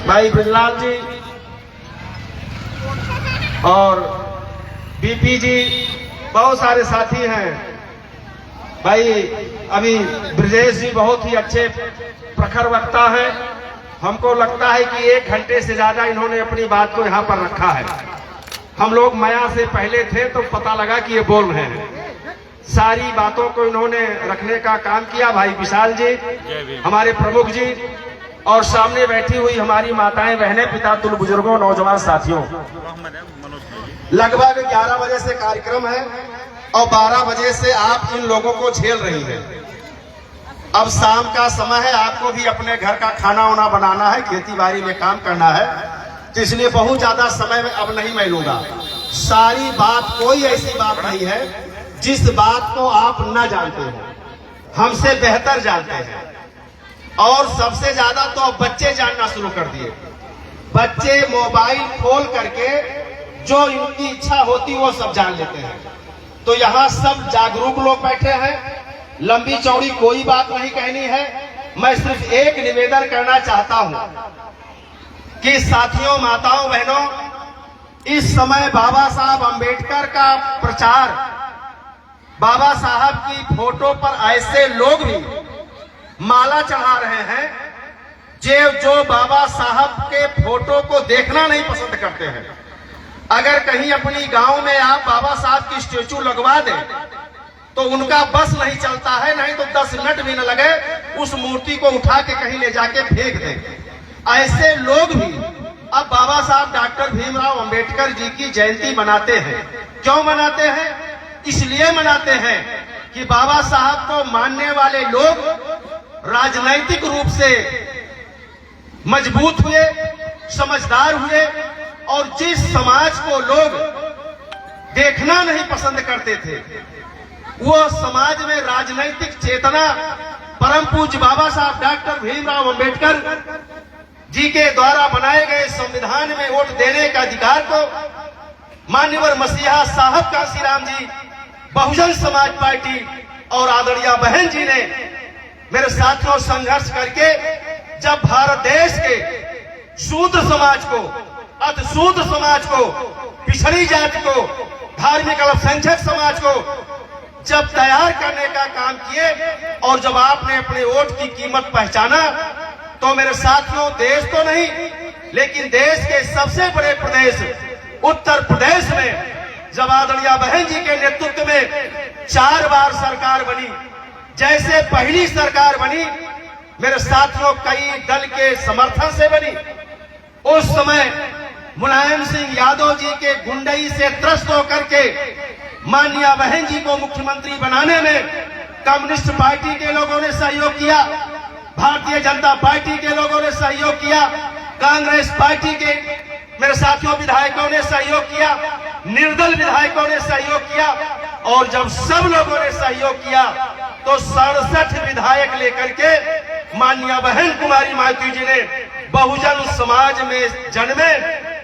भाई ब्रजलाल जी और बीपी जी, बहुत सारे साथी हैं भाई। अभी ब्रजेश जी बहुत ही अच्छे प्रखर वक्ता हैं। हमको लगता है कि 1 घंटे से ज्यादा इन्होंने अपनी बात को यहाँ पर रखा है। हम लोग माया से पहले थे तो पता लगा कि ये बोल रहे हैं। सारी बातों को इन्होंने रखने का काम किया। भाई विशाल जी, हमारे प्रमुख जी, और सामने बैठी हुई हमारी माताएं बहनें, पिता तुल बुजुर्गों, नौजवान साथियों। लगभग 11 बजे से कार्यक्रम है और 12 बजे से आप इन लोगों को झेल रही हैं। अब शाम का समय है, आपको भी अपने घर का खाना वाना बनाना है, खेती बाड़ी में काम करना है, तो इसलिए बहुत ज्यादा समय में अब नहीं मैं लूंगा। सारी बात, कोई ऐसी बात नहीं है जिस बात को आप न जानते हो, हमसे बेहतर जानते हैं। और सबसे ज्यादा तो अब बच्चे जानना शुरू कर दिए। बच्चे मोबाइल खोल करके जो इनकी इच्छा होती वो सब जान लेते हैं। तो यहाँ सब जागरूक लोग बैठे हैं। लंबी चौड़ी कोई बात नहीं कहनी है। मैं सिर्फ एक निवेदन करना चाहता हूँ कि साथियों, माताओं, बहनों, इस समय बाबा साहब अम्बेडकर का प्रचार, बाबा साहब की फोटो पर ऐसे लोग भी माला चढ़ा रहे हैं जो बाबा साहब के फोटो को देखना नहीं पसंद करते हैं। अगर कहीं अपनी गांव में आप बाबा साहब की स्टेचू लगवा दें तो उनका बस नहीं चलता है, नहीं तो 10 मिनट भी न लगे उस मूर्ति को उठा के कहीं ले जाके फेंक दें। ऐसे लोग भी अब बाबा साहब डॉक्टर भीमराव अंबेडकर जी की जयंती मनाते हैं। क्यों मनाते हैं? इसलिए मनाते हैं कि बाबा साहब को मानने वाले लोग राजनैतिक रूप से मजबूत हुए, समझदार हुए, और जिस समाज को लोग देखना नहीं पसंद करते थे, वो समाज में राजनैतिक चेतना परम पूज्य बाबा साहब डॉक्टर भीमराव अंबेडकर जी के द्वारा बनाए गए संविधान में वोट देने का अधिकार को मान्यवर मसीहा साहब कांशीराम जी, बहुजन समाज पार्टी और आदरणीय बहन जी ने, मेरे साथियों, संघर्ष करके जब भारत देश के शूद्र समाज को, अतिशूद्र समाज को, पिछड़ी जाति को, धार्मिक अल्पसंख्यक समाज को जब तैयार करने का काम किए और जब आपने अपने वोट की कीमत पहचाना, तो मेरे साथियों, देश तो नहीं लेकिन देश के सबसे बड़े प्रदेश उत्तर प्रदेश में जब आदरणीय बहन जी के नेतृत्व में 4 बार सरकार बनी, जैसे पहली सरकार बनी, मेरे साथियों, कई दल के समर्थन से बनी। उस समय मुलायम सिंह यादव जी के गुंडई से त्रस्त होकर के माननीय बहन जी को मुख्यमंत्री बनाने में कम्युनिस्ट पार्टी के लोगों ने सहयोग किया, भारतीय जनता पार्टी के लोगों ने सहयोग किया, कांग्रेस पार्टी के मेरे साथियों विधायकों ने सहयोग किया, निर्दल विधायकों ने सहयोग किया, और जब सब लोगों ने सहयोग किया तो 67 विधायक लेकर के माननीय बहन कुमारी मालती जी ने बहुजन समाज में जन्मे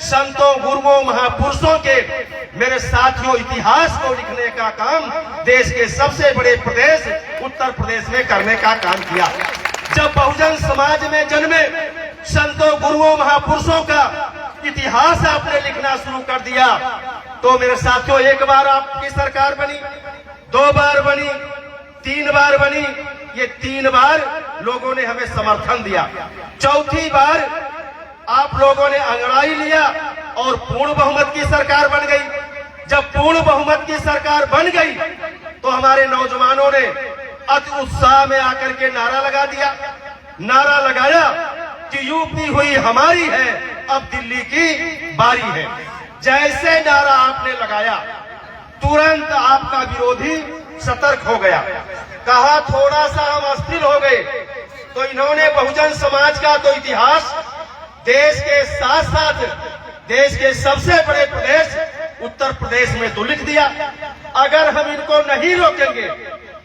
संतों, गुरुओं, महापुरुषों के, मेरे साथियों, इतिहास को लिखने का काम देश के सबसे बड़े प्रदेश उत्तर प्रदेश में करने का काम किया। जब बहुजन समाज में जन्मे संतों, गुरुओं, महापुरुषों का इतिहास आपने लिखना शुरू कर दिया, तो मेरे साथियों, 1 बार आपकी सरकार बनी, 2 बार बनी, 3 बार बनी, ये 3 बार लोगों ने हमें समर्थन दिया। चौथी बार आप लोगों ने अंगड़ाई लिया और पूर्ण बहुमत की सरकार बन गई। जब पूर्ण बहुमत की सरकार बन गई तो हमारे नौजवानों ने अति उत्साह में आकर के नारा लगा दिया। नारा लगाया कि यूपी हुई हमारी है, अब दिल्ली की बारी है। जैसे नारा आपने लगाया, तुरंत आपका विरोधी सतर्क हो गया। कहा थोड़ा सा हम अस्थिर हो गए, तो इन्होंने बहुजन समाज का तो इतिहास देश के साथ साथ देश के सबसे बड़े प्रदेश उत्तर प्रदेश में तो लिख दिया। अगर हम इनको नहीं रोकेंगे,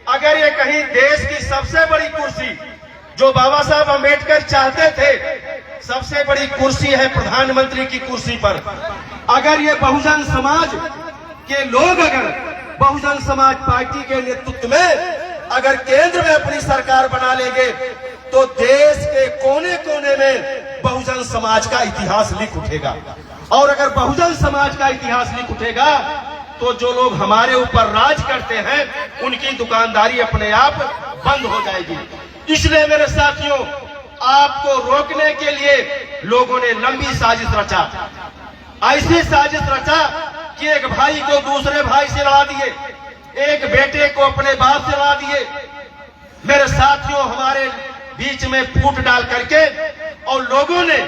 अगर ये कहीं देश की सबसे बड़ी कुर्सी जो बाबा साहब अम्बेडकर चाहते थे, सबसे बड़ी कुर्सी है प्रधानमंत्री की कुर्सी पर, अगर ये बहुजन समाज के लोग अगर बहुजन समाज पार्टी के नेतृत्व में अगर केंद्र में अपनी सरकार बना लेंगे तो देश के कोने कोने में बहुजन बहुजन समाज का इतिहास लिख उठेगा। और अगर बहुजन समाज का इतिहास लिख उठेगा तो जो लोग हमारे ऊपर राज करते हैं उनकी दुकानदारी अपने आप बंद हो जाएगी। इसलिए मेरे साथियों, आपको रोकने के लिए लोगों ने लंबी साजिश रचा। ऐसी साजिश रचा कि एक भाई को दूसरे भाई से लड़ा दिए, एक बेटे को अपने बाप से लड़ा दिए। मेरे साथियों, हमारे बीच में फूट डाल करके और लोगों ने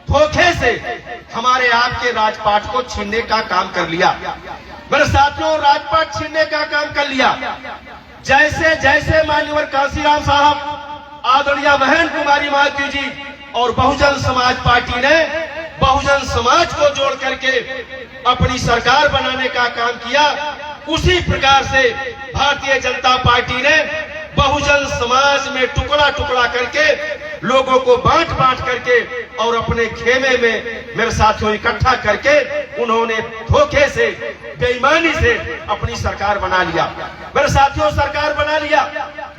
धोखे से हमारे आपके राजपाट को छीनने का काम कर लिया। मेरे साथियों, राजपाट छीनने का काम कर लिया। जैसे जैसे मान्यवर कांशीराम साहब, आदरणीय बहन कुमारी मालती जी और बहुजन समाज पार्टी ने बहुजन समाज को जोड़ करके अपनी सरकार बनाने का काम किया, उसी प्रकार से भारतीय जनता पार्टी ने बहुजन समाज में टुकड़ा टुकड़ा करके लोगों को बांट बांट करके और अपने खेमे में मेरे साथियों इकट्ठा करके उन्होंने धोखे से, बेईमानी से अपनी सरकार बना लिया। मेरे साथियों, सरकार बना लिया।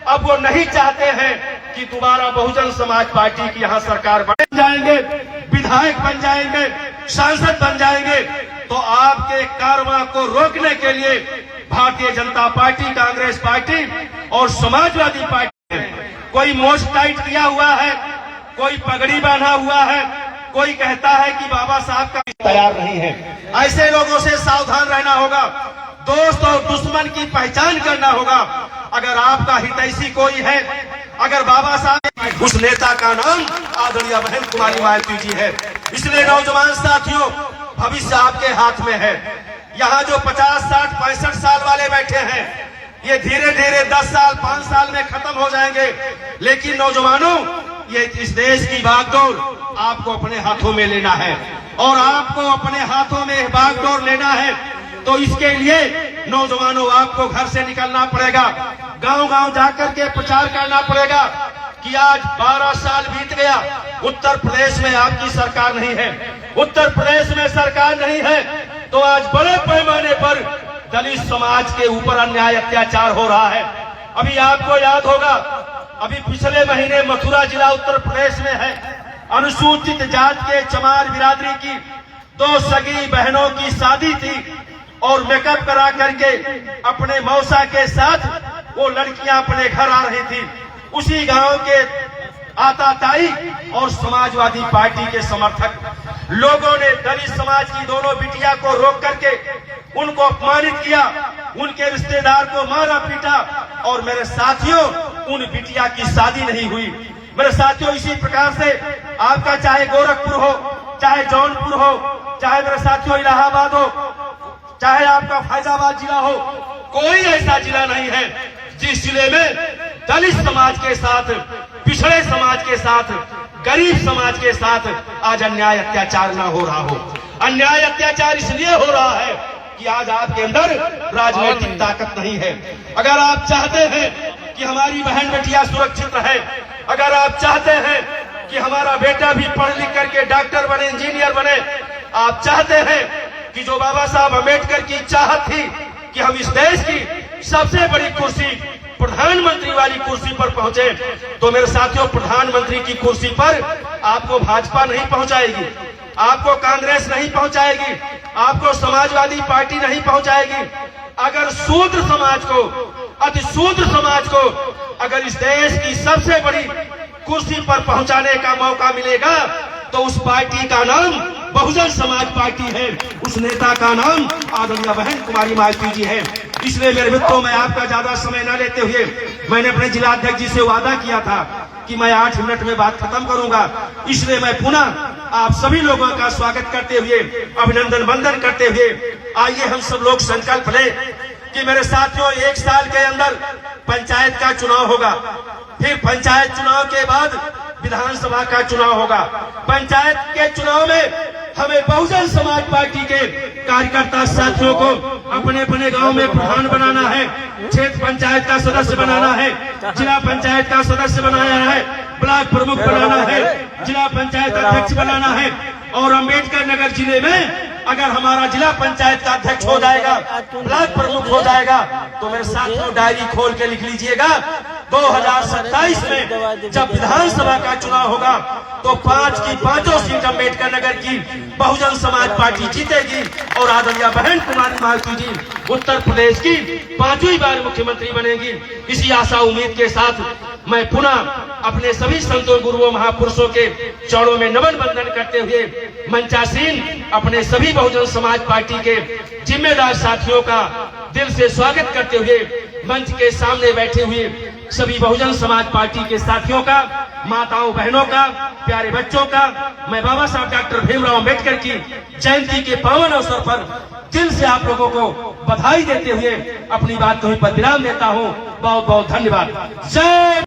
अब वो नहीं चाहते हैं कि दोबारा बहुजन समाज पार्टी की यहाँ सरकार बन जाएंगे, विधायक बन जाएंगे, सांसद बन जाएंगे। तो आपके कारवां को रोकने के लिए भारतीय जनता पार्टी, कांग्रेस पार्टी और समाजवादी पार्टी ने कोई मोच टाइट किया हुआ है, कोई पगड़ी बांधा हुआ है, कोई कहता है कि बाबा साहब का तैयार नहीं है। ऐसे लोगों से सावधान रहना होगा। दोस्त और दुश्मन की पहचान करना होगा। अगर आपका हितैषी कोई है, अगर बाबा साहब, उस नेता का नाम आदरणीय बहन कुमारी मालती जी है। इसलिए नौजवान साथियों, भविष्य आपके हाथ में है। यहाँ जो 50, 60, 65 साल वाले बैठे हैं, ये धीरे धीरे 10 साल, 5 साल में खत्म हो जाएंगे। लेकिन नौजवानों, ये इस देश की बागडोर आपको अपने हाथों में लेना है और आपको अपने हाथों में बागडोर लेना है। तो इसके लिए नौजवानों, आपको घर से निकलना पड़ेगा, गांव-गांव जाकर के प्रचार करना पड़ेगा कि आज 12 साल बीत गया, उत्तर प्रदेश में आपकी सरकार नहीं है, उत्तर प्रदेश में सरकार नहीं है। तो आज बड़े पैमाने पर दलित समाज के ऊपर अन्याय अत्याचार हो रहा है। अभी आपको याद होगा, अभी पिछले महीने मथुरा जिला उत्तर प्रदेश में है, अनुसूचित जात के चमार बिरादरी की 2 सगी बहनों की शादी थी और मेकअप करा करके अपने मौसा के साथ वो लड़कियां अपने घर आ रही थी। उसी गांव के आताताई और समाजवादी पार्टी के समर्थक लोगों ने दलित समाज की दोनों बिटिया को रोक करके उनको अपमानित किया, उनके रिश्तेदार को मारा पीटा और मेरे साथियों, उन बिटिया की शादी नहीं हुई। मेरे साथियों, इसी प्रकार से आपका चाहे गोरखपुर हो, चाहे जौनपुर हो, चाहे मेरे साथियों इलाहाबाद हो, चाहे आपका फैजाबाद जिला हो, कोई ऐसा जिला नहीं है जिस जिले में दलित समाज के साथ, पिछड़े समाज के साथ, गरीब समाज के साथ आज अन्याय अत्याचार ना हो रहा हो। अन्याय अत्याचार इसलिए हो रहा है कि आज आपके अंदर राजनीतिक ताकत नहीं है। अगर आप चाहते हैं कि हमारी बहन बेटियां सुरक्षित रहे, अगर आप चाहते हैं कि हमारा बेटा भी पढ़ लिख करके डॉक्टर बने, इंजीनियर बने, आप चाहते हैं कि जो बाबा साहब अम्बेडकर की चाहत थी कि हम इस देश की सबसे बड़ी कुर्सी, प्रधानमंत्री वाली कुर्सी पर पहुंचे, तो मेरे साथियों, प्रधानमंत्री की कुर्सी पर आपको भाजपा नहीं पहुंचाएगी, आपको कांग्रेस नहीं पहुंचाएगी, आपको समाजवादी पार्टी नहीं पहुंचाएगी। अगर शूद्र समाज को, अति शूद्र समाज को अगर इस देश की सबसे बड़ी कुर्सी पर पहुंचाने का मौका मिलेगा तो उस पार्टी का नाम बहुजन समाज पार्टी है, उस नेता का नाम आदरणीय बहन कुमारी मालती जी है। इसलिए मेरे मित्रों, मैं आपका ज्यादा समय न लेते हुए, मैंने अपने जिला अध्यक्ष जी से वादा किया था कि मैं 8 मिनट में बात खत्म करूंगा। इसलिए मैं पुनः आप सभी लोगों का स्वागत करते हुए, अभिनंदन वंदन करते हुए, आइए हम सब लोग संकल्प लें कि मेरे साथियों, 1 साल के अंदर पंचायत का चुनाव होगा, फिर पंचायत चुनाव के बाद विधानसभा का चुनाव होगा। पंचायत के चुनाव में हमें बहुजन समाज पार्टी के कार्यकर्ता साथियों को अपने अपने गांव में प्रधान बनाना है, क्षेत्र पंचायत का सदस्य बनाना है, जिला पंचायत का सदस्य बनाना है, ब्लॉक प्रमुख बनाना है, जिला पंचायत अध्यक्ष बनाना है। और अम्बेडकर नगर जिले में अगर हमारा जिला पंचायत का अध्यक्ष हो जाएगा, ब्लॉक प्रमुख हो जाएगा, तो मेरे साथियों डायरी खोल के लिख लीजिएगा 2027 में जब विधानसभा का चुनाव होगा तो 5 की 5 सीट अम्बेडकर नगर की बहुजन समाज पार्टी जीतेगी और आदरणीय बहन कुमारी मालती जी उत्तर प्रदेश की 5वीं बार मुख्यमंत्री बनेगी। इसी आशा उम्मीद के साथ मैं पुनः अपने सभी संतों गुरुओं महापुरुषों के चरणों में नमन बंदन करते हुए मंचासीन अपने सभी बहुजन समाज पार्टी के जिम्मेदार साथियों का दिल से स्वागत करते हुए मंच के सामने बैठे हुए सभी बहुजन समाज पार्टी के साथियों का, माताओं बहनों का, प्यारे बच्चों का मैं बाबा साहब डॉक्टर भीमराव अम्बेडकर की जयंती के पावन अवसर पर दिल से आप लोगों को बधाई देते हुए अपनी बात को ही पर विराम देता हूँ। बहुत बहुत धन्यवाद। जय